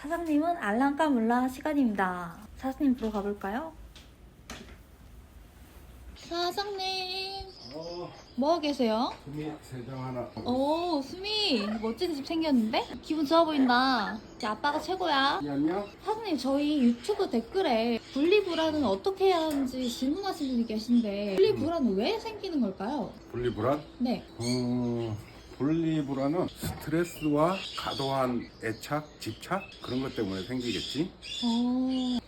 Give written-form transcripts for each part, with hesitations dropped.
사장님은 알랑까 몰라 시간입니다. 사장님 보러 가볼까요? 사장님 뭐 하고 계세요? 수미 세장 하나. 오 수미 멋진 집 생겼는데? 기분 좋아 보인다. 이제 아빠가 최고야. 안녕. 사장님 저희 유튜브 댓글에 분리불안은 어떻게 해야 하는지 질문하신 분이 계신데 분리불안은 왜 생기는 걸까요? 분리불안? 네. 분리불안은 스트레스와 과도한 애착, 집착 그런 것 때문에 생기겠지.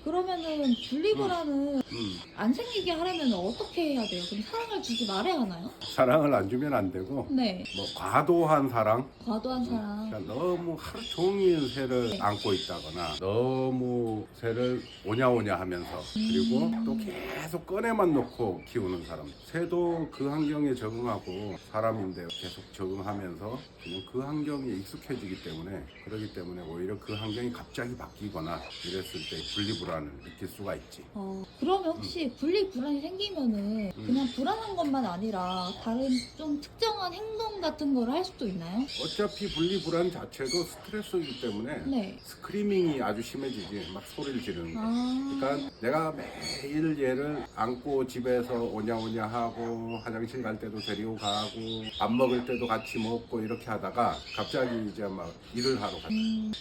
그러면은 분리불안은 음, 안 생기게 하려면 어떻게 해야 돼요? 그럼 사랑을 주지 말아야 하나요? 사랑을 안 주면 안 되고, 네. 뭐 과도한 사랑, 과도한 사랑. 그러니까 너무 하루 종일 새를 네. 안고 있다거나, 너무 새를 오냐오냐 하면서, 그리고 또 계속 꺼내만 놓고 키우는 사람. 새도 그 환경에 적응하고 사람인데 계속 적응하면서 그냥 그 환경에 익숙해지기 때문에, 그렇기 때문에 오히려 그 환경이 갑자기 바뀌거나 이랬을 때 분리불안을 느낄 수가 있지. 그러면 혹시 분리불안이 생기면은 그냥 불안한 것만 아니라 다른 좀 특정한 행동 같은 걸 할 수도 있나요? 어차피 분리불안 자체도 스트레스이기 때문에 네. 스크리밍이 아주 심해지지. 막 소리를 지르는 거. 아. 그러니까 내가 매일 얘를 안고 집에서 오냐오냐 하고 화장실 갈 때도 데리고 가고 밥 먹을 때도 같이 먹고 이렇게 하다가 갑자기 이제 막 일을 하러 가요.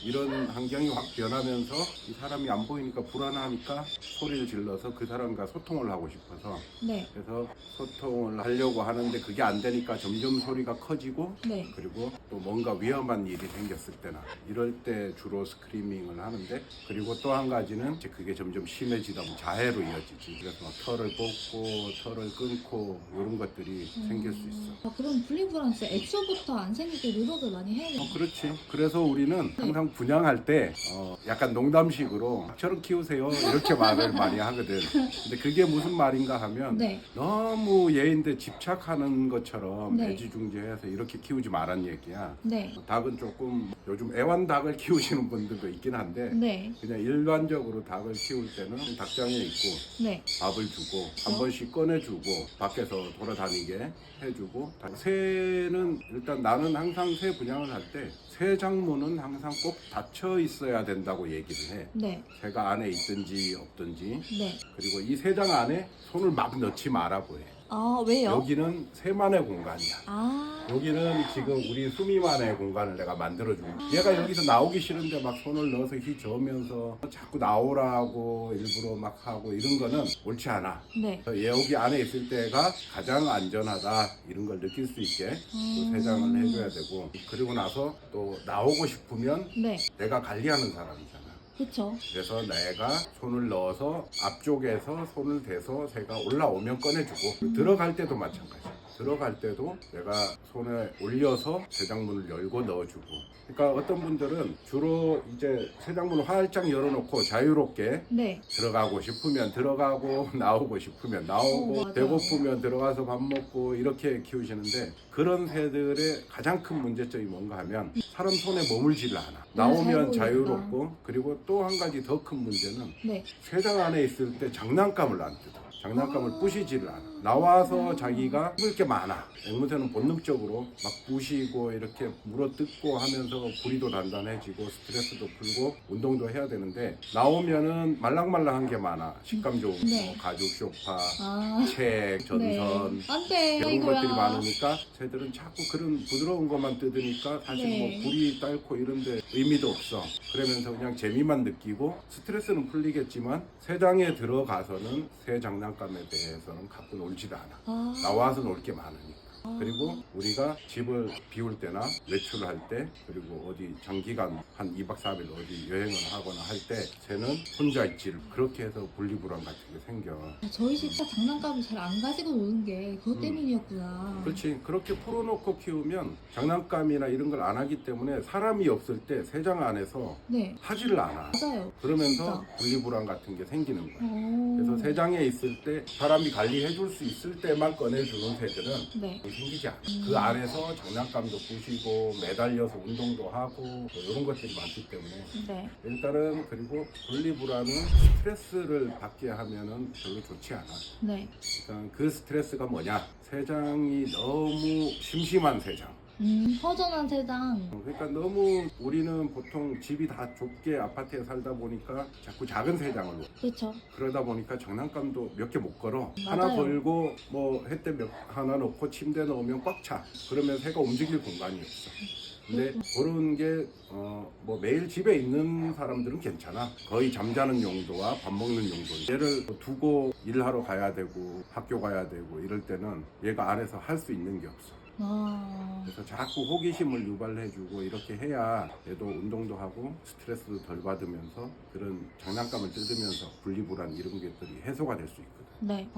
이런 환경이 확 변하면서 이 사람이 안 보이니까 불안하니까 소리를 질러서 그 사람과 소통을 하고 싶어서 네. 그래서 소통을 하려고 하는데 그게 안 되니까 점점 소리가 커지고 네. 그리고 또 뭔가 위험한 일이 생겼을 때나 이럴 때 주로 스크리밍을 하는데, 그리고 또 한 가지는 이제 그게 점점 심해지다 보면 자해로 이어지지. 그래서 막 털을 뽑고 털을 끊고 이런 것들이 생길 수 있어. 그럼 분리불안 진짜 애초부터 안 생기게 노력을 많이 해야 돼요. 그렇지. 그래서 우리는 항상 분양할 때 약간 농담식으로 저런 키우세요 이렇게 말을 많이 하거든. 근데 그게 무슨 말인가 하면 네. 너무 얘인데 집착하는 것처럼 네. 애지중지해서 이렇게 키우지 말란 얘기야. 네. 닭은 조금 요즘 애완닭을 키우시는 분들도 있긴 한데 네. 그냥 일반적으로 닭을 키울 때는 닭장에 있고 네. 밥을 주고 한 번씩 꺼내주고 밖에서 돌아다니게 해주고, 새는 일단 나는 항상 새 분양을 할 때 새 장문은 항상 꼭 닫혀 있어야 된다고 얘기를 해. 네. 새가 안에 있든지 없든지. 네. 그리고 이 새장 안에 손을 막 넣지 말라고 해. 아, 왜요? 여기는 새만의 공간이야. 아. 여기는 지금 우리 수미만의 공간을 내가 만들어준 거야. 얘가 여기서 나오기 싫은데 막 손을 넣어서 휘저으면서 자꾸 나오라고 일부러 막 하고 이런 거는 옳지 않아. 네. 얘 여기 안에 있을 때가 가장 안전하다 이런 걸 느낄 수 있게 또 세장을 해줘야 되고, 그리고 나서 또 나오고 싶으면 네. 내가 관리하는 사람이잖아. 그쵸. 그래서 내가 손을 넣어서 앞쪽에서 손을 대서 새가 올라오면 꺼내주고, 들어갈 때도 마찬가지야. 들어갈 때도 내가 손에 올려서 세장문을 열고 넣어주고. 그러니까 어떤 분들은 주로 이제 세장문을 활짝 열어놓고 자유롭게 네. 들어가고 싶으면 들어가고 나오고 싶으면 나오고 맞아요. 배고프면 들어가서 밥 먹고 이렇게 키우시는데, 그런 새들의 가장 큰 문제점이 뭔가 하면 사람 손에 머물지를 않아. 나오면 자유롭고, 그리고 또 한 가지 더 큰 문제는 네. 새장 안에 있을 때 장난감을 안 뜯어. 장난감을 부시지를 않아. 나와서 자기가 뜯을 게 많아. 앵무새는 본능적으로 막 부시고 이렇게 물어뜯고 하면서 부리도 단단해지고 스트레스도 풀고 운동도 해야 되는데, 나오면은 말랑말랑한 게 많아. 식감 좋은 거, 네. 가죽 소파, 아. 책, 전선, 네. 안 돼. 이런 이거야. 것들이 많으니까 새들은 자꾸 그런 부드러운 것만 뜯으니까 사실 네. 뭐 불이 딸고 이런데 의미도 없어. 그러면서 그냥 재미만 느끼고 스트레스는 풀리겠지만 새장에 들어가서는 새 장난감에 대해서는 갖고 놀지도 않아. 아. 나와서 놀 게 많으니까. 그리고 우리가 집을 비울 때나 외출할 때, 그리고 어디 장기간 한 2박 3일 어디 여행을 하거나 할 때 새는 혼자 있지를, 그렇게 해서 분리불안 같은 게 생겨. 저희 집 딱 장난감을 잘 안 가지고 노는 게 그것 때문이었구나. 그렇지. 그렇게 풀어놓고 키우면 장난감이나 이런 걸 안 하기 때문에 사람이 없을 때 새장 안에서 네. 하지를 않아. 맞아요. 그러면서 진짜. 분리불안 같은 게 생기는 거야. 오. 그래서 새장에 있을 때 사람이 관리해줄 수 있을 때만 꺼내주는 새들은 네. 생기지 않아. 그 안에서 장난감도 부시고 매달려서 운동도 하고 뭐 이런 것들이 많기 때문에 네. 일단은, 그리고 분리불안은 스트레스를 받게 하면은 별로 좋지 않아. 네. 그러니까 그 스트레스가 뭐냐? 새장이 너무 심심한 새장. 허전한 세상. 그러니까 너무 우리는 보통 집이 다 좁게 아파트에 살다 보니까 자꾸 작은 세장을 놓고 그렇죠. 그러다 보니까 장난감도 몇 개 못 걸어. 맞아요. 하나 걸고 뭐 햇대 하나 넣고 침대 넣으면 꽉 차. 그러면 새가 움직일 공간이 없어. 근데 그런 게 뭐 매일 집에 있는 사람들은 괜찮아. 거의 잠자는 용도와 밥 먹는 용도. 얘를 두고 일하러 가야 되고 학교 가야 되고 이럴 때는 얘가 안에서 할 수 있는 게 없어. 그래서 자꾸 호기심을 유발해주고 이렇게 해야 얘도 운동도 하고 스트레스도 덜 받으면서 그런 장난감을 뜯으면서 분리불안 이런 것들이 해소가 될 수 있거든. 네.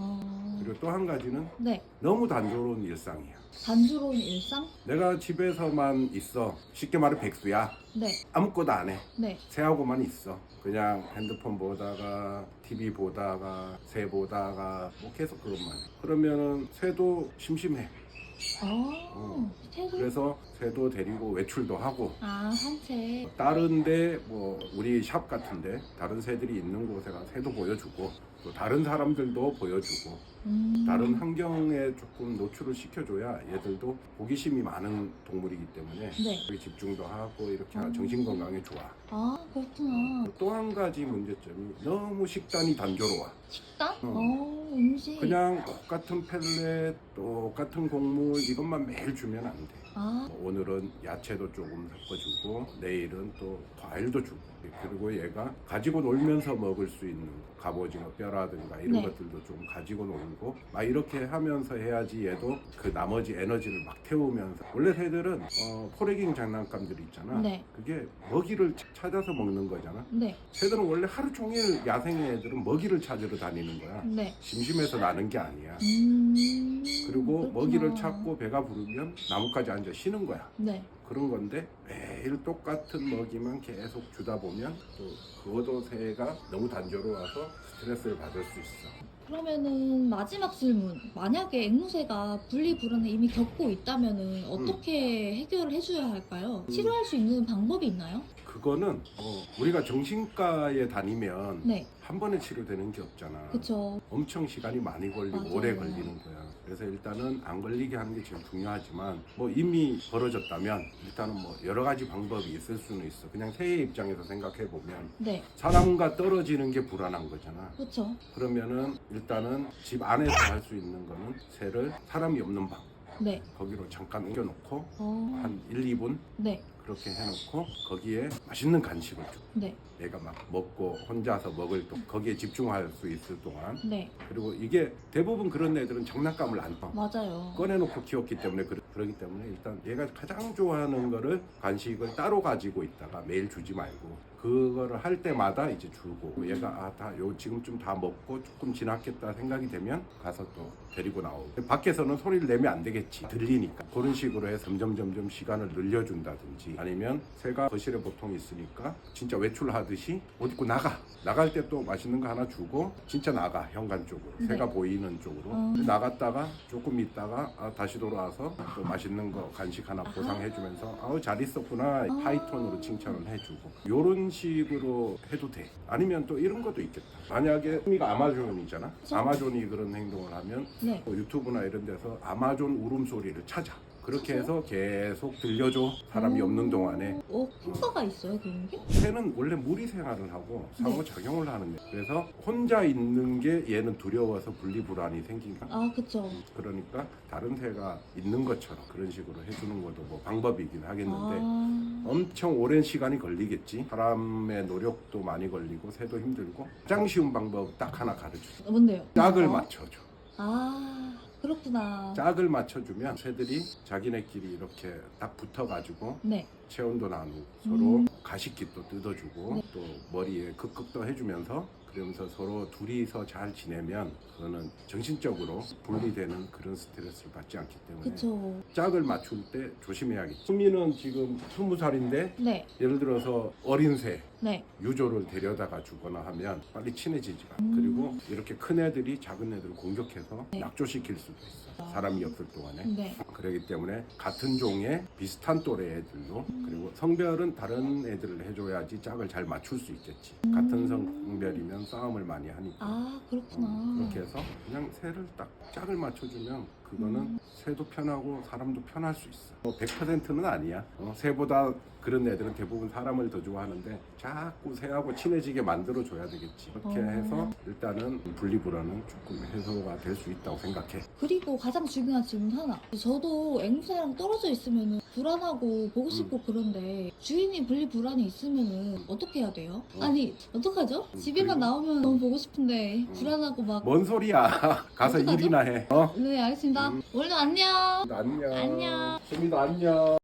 그리고 또 한 가지는 네. 너무 단조로운 일상이야. 단조로운 일상? 내가 집에서만 있어. 쉽게 말해 백수야. 네. 아무것도 안 해. 네. 새하고만 있어. 그냥 핸드폰 보다가 TV 보다가 새 보다가 뭐 계속 그것만 해. 그러면은 새도 심심해. 새도? 그래서 새도 데리고 외출도 하고 산책. 다른데 뭐 우리 샵 같은데 다른 새들이 있는 곳에 가서 새도 보여주고 또 다른 사람들도 보여주고 다른 환경에 조금 노출을 시켜줘야 얘들도 호기심이 많은 동물이기 때문에 네. 거기 집중도 하고 이렇게 정신 건강에 좋아. 그렇구나. 또 한 가지 문제점이 너무 식단이 단조로워. 식단? 어. 음식. 그냥 똑같은 펠렛, 똑같은 곡물 이것만 매일 주면 안 돼. 오늘은 야채도 조금 섞어주고 내일은 또 과일도 주고 그리고 얘가 가지고 놀면서 먹을 수 있는 갑오징어 뼈라든가 이런 네. 것들도 좀 가지고 놀고 막 이렇게 하면서 해야지 얘도 그 나머지 에너지를 막 태우면서 원래 새들은 포레깅 장난감들이 있잖아. 네. 그게 먹이를 찾아서 먹는 거잖아. 네. 새들은 원래 하루 종일 야생의 애들은 먹이를 찾으러 다니는 거야. 네. 심심해서 나는 게 아니야. 그리고 그렇구나. 먹이를 찾고 배가 부르면 나뭇가지 앉아 쉬는 거야. 네. 그런 건데 매일 똑같은 먹이만 계속 주다 보면 또 그것도 새가 너무 단조로워서 스트레스를 받을 수 있어. 그러면은 마지막 질문. 만약에 앵무새가 분리불안을 이미 겪고 있다면은 어떻게 해결을 해줘야 할까요? 치료할 수 있는 방법이 있나요? 그거는 우리가 정신과에 다니면 네. 한 번에 치료되는 게 없잖아. 그쵸. 엄청 시간이 많이 걸리고 맞아요. 오래 걸리는 거야. 그래서 일단은 안 걸리게 하는 게 제일 중요하지만 뭐 이미 벌어졌다면 일단은 뭐 여러 가지 방법이 있을 수는 있어. 그냥 새의 입장에서 생각해 보면 네. 사람과 떨어지는 게 불안한 거잖아. 그쵸. 그러면은 일단은 집 안에서 할 수 있는 거는 새를 사람이 없는 방 네. 거기로 잠깐 옮겨놓고 어. 한 1, 2분 네. 그렇게 해놓고 거기에 맛있는 간식을 줘. 네. 얘가 막 먹고 혼자서 먹을 또 거기에 집중할 수 있을 동안. 네. 그리고 이게 대부분 그런 애들은 장난감을 안 써. 맞아요. 꺼내놓고 키웠기 때문에 그러기 때문에 일단 얘가 가장 좋아하는 거를 간식을 따로 가지고 있다가 매일 주지 말고 그거를 할 때마다 이제 주고 얘가 지금쯤 다 먹고 조금 지났겠다 생각이 되면 가서 또 데리고 나오고 밖에서는 소리를 내면 안 되겠지 들리니까 그런 식으로 해서 점점 시간을 늘려준다든지 아니면 새가 거실에 보통 있으니까 진짜 외출하듯이 옷 입고 나갈 때 또 맛있는 거 하나 주고 진짜 나가 현관 쪽으로 네. 새가 보이는 쪽으로 나갔다가 조금 있다가 다시 돌아와서 또 맛있는 거 간식 하나 보상해주면서 아우 잘 있었구나 하이톤으로 칭찬을 해주고 요런 식으로 해도 돼. 아니면 또 이런 것도 있겠다. 만약에 흥미가 아마존이잖아. 그쵸? 아마존이 그런 행동을 하면 네. 또 유튜브나 이런 데서 아마존 울음소리를 찾아. 그렇게 해서 계속 들려줘. 사람이 없는 동안에. 효과가 있어요, 그런 게? 새는 원래 무리 생활을 하고 상호작용을 하는 애. 그래서 혼자 있는 게 얘는 두려워서 분리불안이 생긴가? 그쵸. 그러니까 다른 새가 있는 것처럼 그런 식으로 해주는 것도 뭐 방법이긴 하겠는데 엄청 오랜 시간이 걸리겠지. 사람의 노력도 많이 걸리고 새도 힘들고 가장 쉬운 방법 딱 하나 가르쳐. 뭔데요? 짝을 맞춰줘. 그렇구나. 짝을 맞춰주면 새들이 자기네끼리 이렇게 딱 붙어가지고 네. 체온도 나누고 서로 가식기도 뜯어주고 또 머리에 극극도 해주면서 그러면서 서로 둘이서 잘 지내면 그거는 정신적으로 분리되는 그런 스트레스를 받지 않기 때문에 그쵸. 짝을 맞출 때 조심해야겠죠. 수미는 지금 20살인데 네. 예를 들어서 어린 새 네. 유조를 데려다가 주거나 하면 빨리 친해지지가 않아. 그리고 이렇게 큰 애들이 작은 애들을 공격해서 약조시킬 수도 있어. 사람이 없을 동안에. 네. 그렇기 때문에 같은 종의 비슷한 또래 애들도 그리고 성별은 다른 애들을 해줘야지 짝을 잘 맞출 수 있겠지. 같은 성별이면 싸움을 많이 하니까. 그렇구나. 그렇게 해서 그냥 새를 딱 짝을 맞춰주면 그거는 새도 편하고 사람도 편할 수 있어. 100%는 아니야. 새보다 그런 애들은 대부분 사람을 더 좋아하는데 자꾸 새하고 친해지게 만들어줘야 되겠지. 그렇게 해서 일단은 분리불안은 조금 해소가 될 수 있다고 생각해. 그리고 가장 중요한 질문 하나. 저도 앵무새랑 떨어져 있으면 불안하고 보고 싶고 그런데 주인이 분리불안이 있으면 어떻게 해야 돼요? 아니 어떡하죠? 집에만 그리고- 나오면 너무 보고 싶은데 불안하고 막. 뭔 소리야. 가서 어떡하죠? 일이나 해. 네 알겠습니다. 오늘도 안녕. 안녕. 안녕. 수미도 안녕.